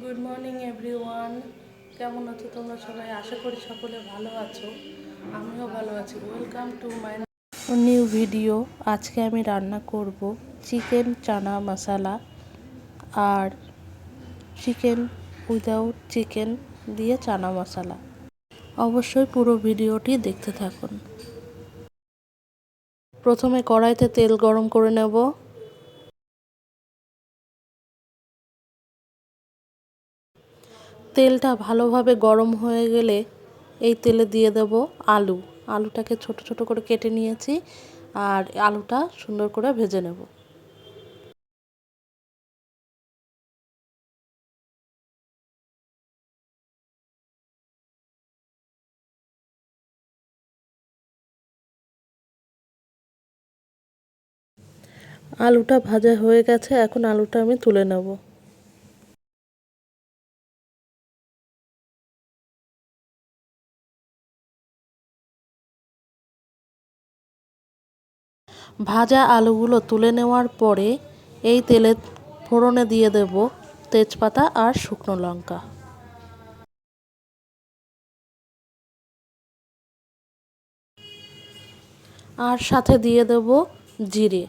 Good morning everyone. কেমন আছো তোমরা সবাই? আশা করি সকলে ভালো আছো, আমিও ভালো আছি। Welcome to my new video. আজকে আমি রান্না করব চিকেন চানা মশলা আর চিকেন উইদাউট চিকেন দিয়ে চানা মশলা। অবশ্যই পুরো ভিডিওটি দেখতে থাকুন। প্রথমে কড়াইতে তেল গরম করে নেব। তেলটা ভালোভাবে গরম হয়ে গেলে এই তেলে দিয়ে দেব আলুটাকে ছোট ছোট করে কেটে নিয়েছি, আর আলুটা সুন্দর করে ভেজে নেব। আলুটা ভাজা হয়ে গেছে, এখন আলুটা আমি তুলে নেব। ভাজা আলুগুলো তুলে নেওয়ার পরে এই তেলে ফোড়নে দিয়ে দেব তেজপাতা আর শুকনো লঙ্কা, আর সাথে দিয়ে দেব জিরে।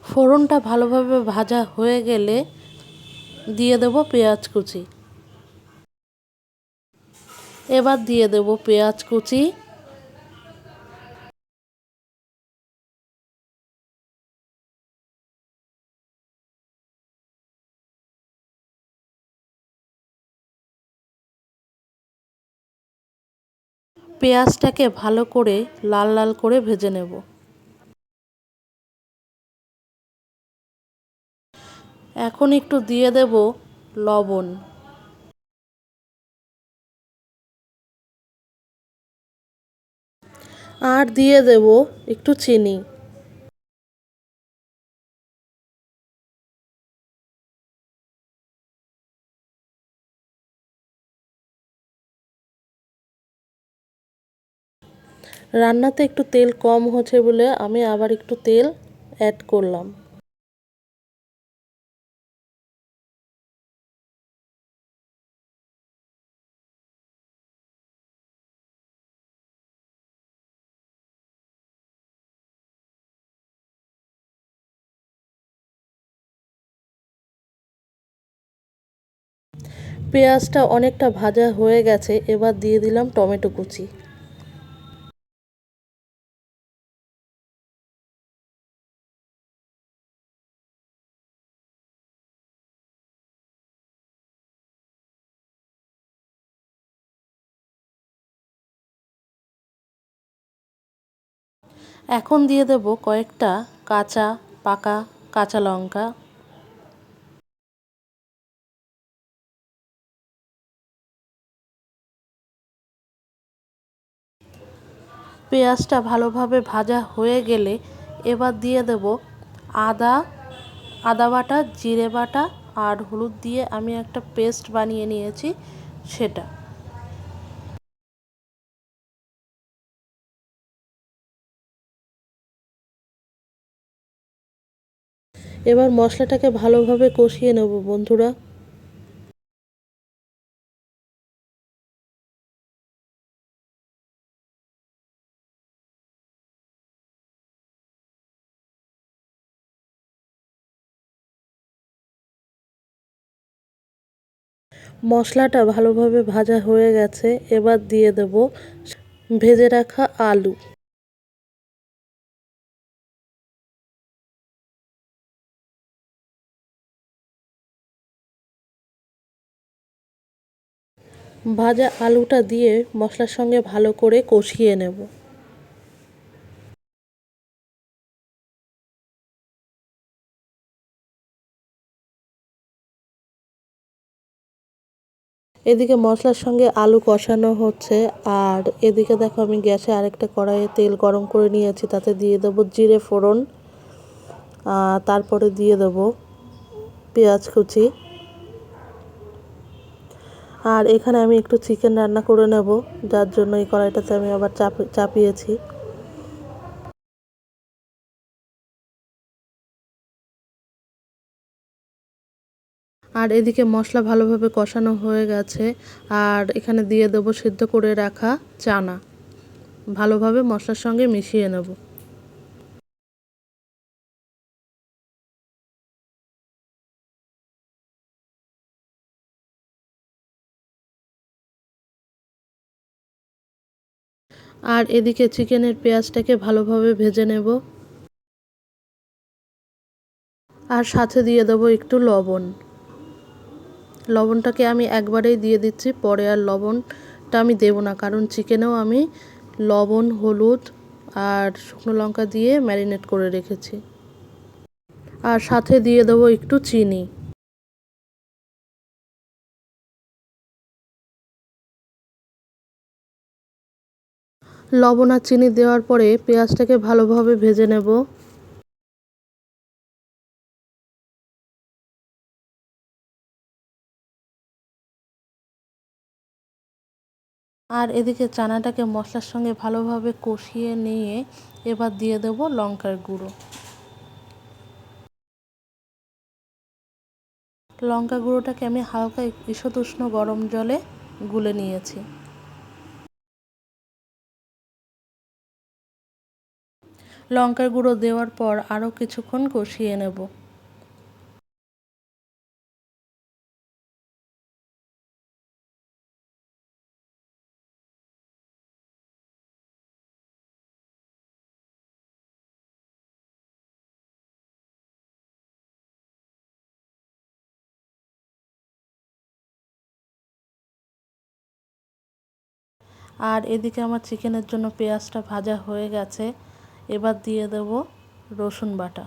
ফোড়নটা ভালোভাবে ভাজা হয়ে গেলে দিয়ে দেব পেঁয়াজ কুচি। এবার দিয়ে দেব পেঁয়াজ কুচি, পেঁয়াজটাকে ভালো করে লাল লাল করে ভেজে নেব। এখন একটু দিয়ে দেব লবণ, আর দিয়ে দেব একটু চিনি। রান্নাতে একটু তেল কম হচ্ছে বলে আমি আবার একটু তেল অ্যাড করলাম। পেঁয়াজটা অনেকটা ভাজা হয়ে গেছে, এবার দিয়ে দিলাম টমেটো কুচি। এখন দিয়ে দেব কয়েকটা পাকা কাঁচা লঙ্কা। পেঁয়াজটা ভালোভাবে ভাজা হয়ে গেলে এবার দিয়ে দেব আদা বাটা, জিরে বাটা আর হলুদ দিয়ে আমি একটা পেস্ট বানিয়ে নিয়েছি সেটা। এবার মশলাটাকে ভালোভাবে কষিয়ে নেব বন্ধুরা। মশলাটা ভালোভাবে ভাজা হয়ে গেছে, এবার দিয়ে দেব ভেজে রাখা আলু। ভাজা আলুটা দিয়ে মশলার সঙ্গে ভালো করে কষিয়ে নেব। এদিকে মশলার সঙ্গে আলু কষানো হচ্ছে, আর এদিকে দেখো আমি গ্যাসে আরেকটা কড়াইয়ে তেল গরম করে নিয়েছি, তাতে দিয়ে দেবো জিরে ফোড়ন, তারপরে দিয়ে দেবো পেঁয়াজ কুচি। আর এখানে আমি একটু চিকেন রান্না করে নেব, যার জন্য এই কড়াইটাতে আমি আবার চাপিয়েছি। আর এদিকে মশলা ভালোভাবে কষানো হয়ে গেছে। আর এখানে দিয়ে দেবো সিদ্ধ করে রাখা চানা, ভালোভাবে মশলার সঙ্গে মিশিয়ে নেব। আর এদিকে চিকেনের পেঁয়াজটাকে ভালোভাবে ভেজে নেব। আর সাথে দিয়ে দেবো একটু লবণ। লবণটাকে আমি একবারেই দিয়ে দিচ্ছি, পরে আর লবণটা আমি দেবো না, কারণ চিকেনেও আমি লবণ, হলুদ আর শুকনো লঙ্কা দিয়ে ম্যারিনেট করে রেখেছি। আর সাথে দিয়ে দেবো একটু চিনি। লবণ আর চিনি দেওয়ার পরে পেঁয়াজটাকে ভালোভাবে ভেজে নেব। আর এদিকে চানাটাকে মশলার সঙ্গে ভালোভাবে কষিয়ে নিয়ে এবার দিয়ে দেবো লঙ্কার গুঁড়ো। লঙ্কা গুঁড়োটাকে আমি হালকা ঈষৎ উষ্ণ গরম জলে গুলে নিয়েছি। লঙ্কার গুঁড়ো দেওয়ার পর আরও কিছুক্ষণ কষিয়ে নেব। আর এদিকে আমার চিকেনের জন্য পেঁয়াজটা ভাজা হয়ে গেছে। এবার দিয়ে দেব রসুন বাটা।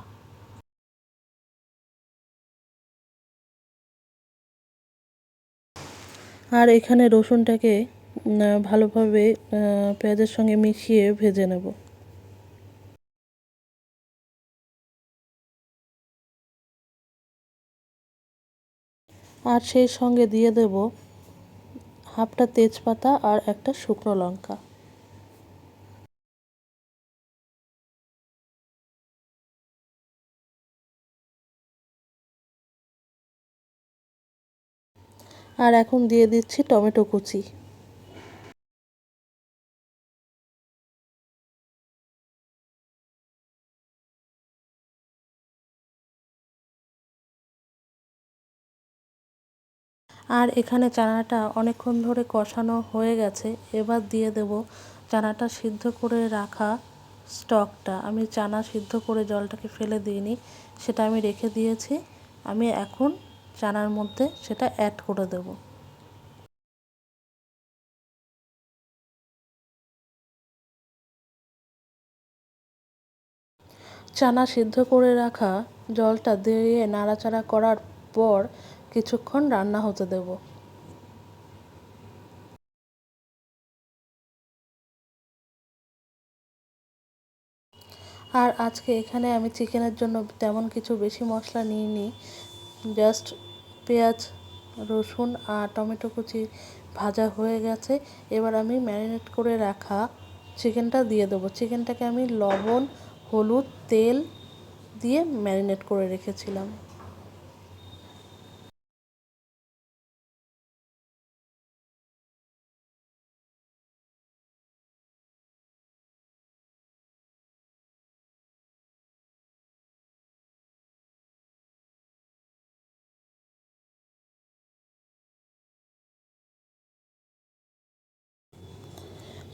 আর এখানে রসুনটাকে ভালোভাবে পেঁয়াজের সঙ্গে মিশিয়ে ভেজে নেব। আর সেই সঙ্গে দিয়ে দেব হাফটা তেজপাতা আর একটা শুকনো লঙ্কা। আর এখন দিয়ে দিচ্ছি টমেটো কুচি। আর এখানে চানাটা অনেকক্ষণ ধরে কষানো হয়ে গেছে। এবার দিয়ে দেব চানাটা সিদ্ধ করে রাখা স্টকটা। আমি চানা সিদ্ধ করে জলটাকে ফেলে দিইনি, সেটা আমি রেখে দিয়েছি। আমি এখন চানার মধ্যে সেটা অ্যাড করে দেব। চানা সিদ্ধ করে রাখা জলটা দিয়ে নাড়াচাড়া করার পর কিছুক্ষণ রান্না হতে দেব। আর আজকে এখানে আমি চিকেনের জন্য তেমন কিছু বেশি মশলা নিইনি, জাস্ট পেঁয়াজ, রসুন আর টমেটো কুচি ভাজা হয়ে গেছে। এবার আমি ম্যারিনেট করে রাখা চিকেনটা দিয়ে দেবো। চিকেনটাকে আমি লবণ, হলুদ, তেল দিয়ে ম্যারিনেট করে রেখেছিলাম।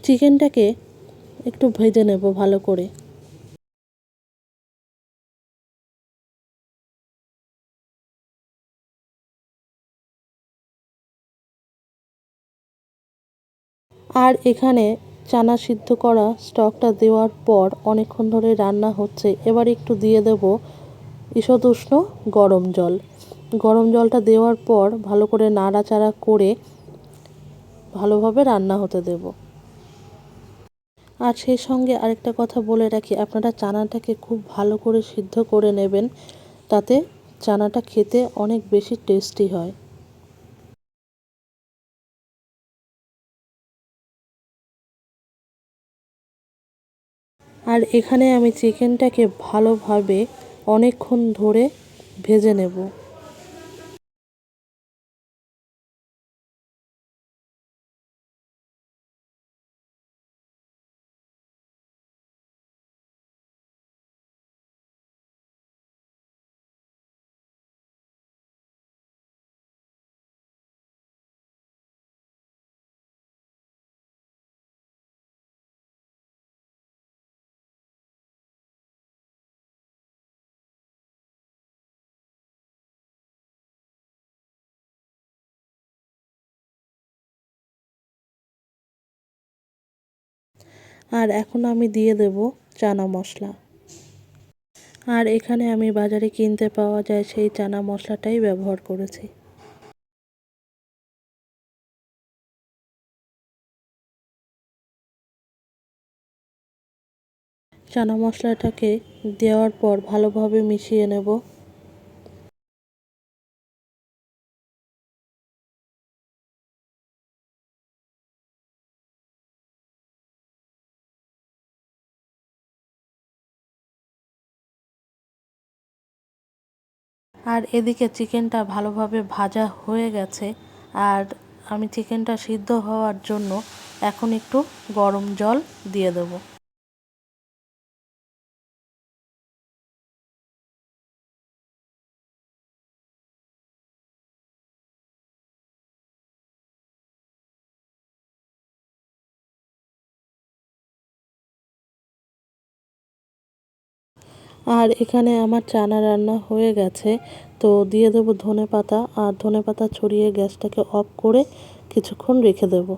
চিকেনটাকে একটু ভেজে নেব ভালো করে। আর এখানে চানা সিদ্ধ করা স্টকটা দেওয়ার পর অনেকক্ষণ ধরে রান্না হচ্ছে। এবার একটু দিয়ে দেব ঈষৎ উষ্ণ গরম জল। গরম জলটা দেওয়ার পর ভালো করে নাড়াচাড়া করে ভালোভাবে রান্না হতে দেব। আর সেই সঙ্গে আরেকটা কথা বলে রাখি, আপনারা চানাটাকে খুব ভালো করে সিদ্ধ করে নেবেন, তাতে চানাটা খেতে অনেক বেশি টেস্টি হয়। আর এখানে আমি চিকেনটাকে ভালোভাবে অনেকক্ষণ ধরে ভেজে নেব। আর এখন আমি দিয়ে দেব চানা মশলা। আর এখানে আমি বাজারে কিনতে পাওয়া যায় সেই চানা মশলাটাই ব্যবহার করেছি। চানা মশলাটাকে দেওয়ার পর ভালোভাবে মিশিয়ে নেব। আর এদিকে চিকেনটা ভালোভাবে ভাজা হয়ে গেছে। আর আমি চিকেনটা সিদ্ধ হওয়ার জন্য এখন একটু গরম জল দিয়ে দেব। আর এখানে আমার চানা রান্না হয়ে গেছে, তো দিয়ে দেবো ধনেপাতা। আর ধনেপাতা ছড়িয়ে গ্যাসটাকে অফ করে কিছুক্ষণ রেখে দেব।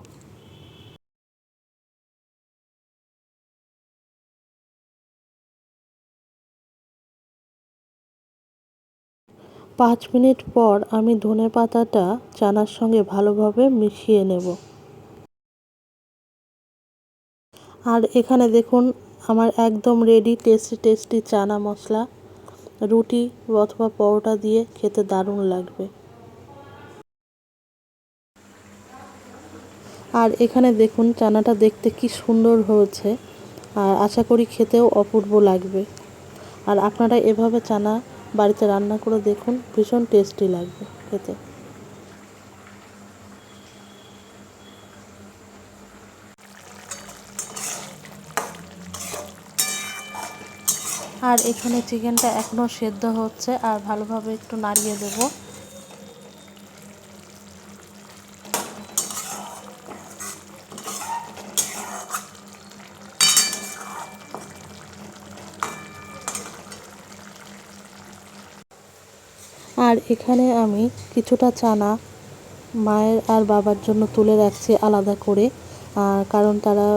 পাঁচ মিনিট পর আমি ধনেপাতাটা চানার সঙ্গে ভালোভাবে মিশিয়ে নেব। আর এখানে দেখুন আমার একদম ready tasty tasty chana masala. রুটি অথবা পরোটা দিয়ে খেতে দারুণ লাগবে। আর এখানে দেখুন চানাটা দেখতে কি সুন্দর হয়েছে, আর আশা করি খেতেও অপূর্ব লাগবে। আর আপনারা এভাবে চানা বাড়িতে রান্না করে দেখুন, ভীষণ টেস্টি লাগবে খেতে। আর এখানে চিকেনটা এখনও সেদ্ধ হচ্ছে, আর ভালোভাবে একটু নাড়িয়ে দেব। আর এখানে আমি কিছুটা চানা মায়ের আর বাবার জন্য তুলে রাখছি আলাদা করে। কারণ তারা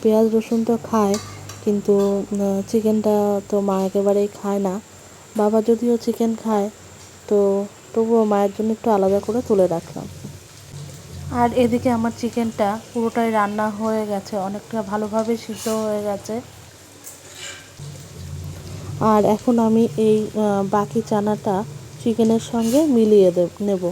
পেঁয়াজ রসুন তো খায়, কিন্তু চিকেনটা তো মা একেবারেই খায় না। বাবা যদিও চিকেন খায়, তো তবুও মায়ের জন্য একটু আলাদা করে তুলে রাখলাম। আর এদিকে আমার চিকেনটা পুরোটাই রান্না হয়ে গেছে, অনেকটা ভালোভাবে সিদ্ধ হয়ে গেছে। আর এখন আমি এই বাকি চানাটা চিকেনের সঙ্গে মিলিয়ে নেব।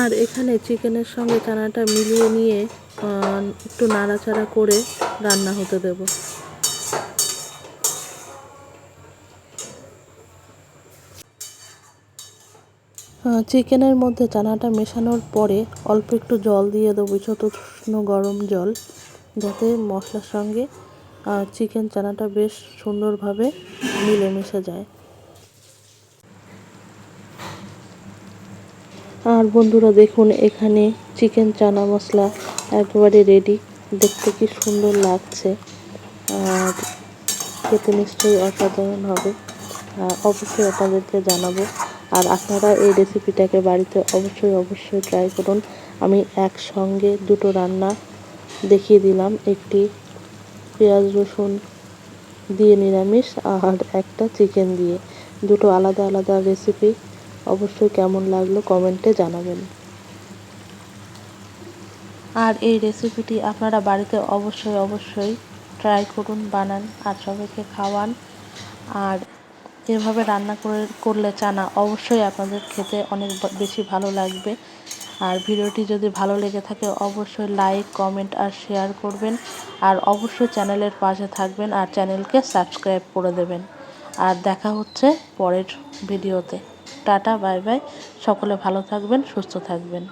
আর এখানে চিকেনের সঙ্গে চানাটা মিলিয়ে নিয়ে একটু নাড়াচাড়া করে রান্না হতে দেব। চিকেনের মধ্যে চানাটা মেশানোর পরে অল্প একটু জল দিয়ে দেবো, উষ্ণ গরম জল, যাতে মশলার সঙ্গে চিকেন চানাটা বেশ সুন্দরভাবে মিলেমিশে যায়। আর বন্ধুরা দেখুন এখানে চিকেন চানা মশলা একেবারে রেডি। দেখতে কি সুন্দর লাগছে, আর খেতে নিশ্চয়ই অসাধারণ হবে। অবশ্যই আপনাদেরকে জানাবো। আর আপনারা এই রেসিপিটাকে বাড়িতে অবশ্যই ট্রাই করুন। আমি একসঙ্গে দুটো রান্না দেখিয়ে দিলাম, একটি পেঁয়াজ রসুন দিয়ে নিরামিষ, আর একটা চিকেন দিয়ে। দুটো আলাদা আলাদা রেসিপি। অবশ্যই কেমন লাগলো কমেন্টে জানাবেন। আর এই রেসিপিটি আপনারা বাড়িতে অবশ্যই ট্রাই করুন, বানান আর সবাইকে খাওয়ান। আর এভাবে রান্না করলে চানা অবশ্যই আপনাদের খেতে অনেক বেশি ভালো লাগবে। আর ভিডিওটি যদি ভালো লেগে থাকে অবশ্যই লাইক, কমেন্ট আর শেয়ার করবেন। আর অবশ্যই চ্যানেলের পাশে থাকবেন আর চ্যানেলকে সাবস্ক্রাইব করে দেবেন। আর দেখা হচ্ছে পরের ভিডিওতে। Tata, bye bye. সকলে ভালো থাকবেন, সুস্থ থাকবেন।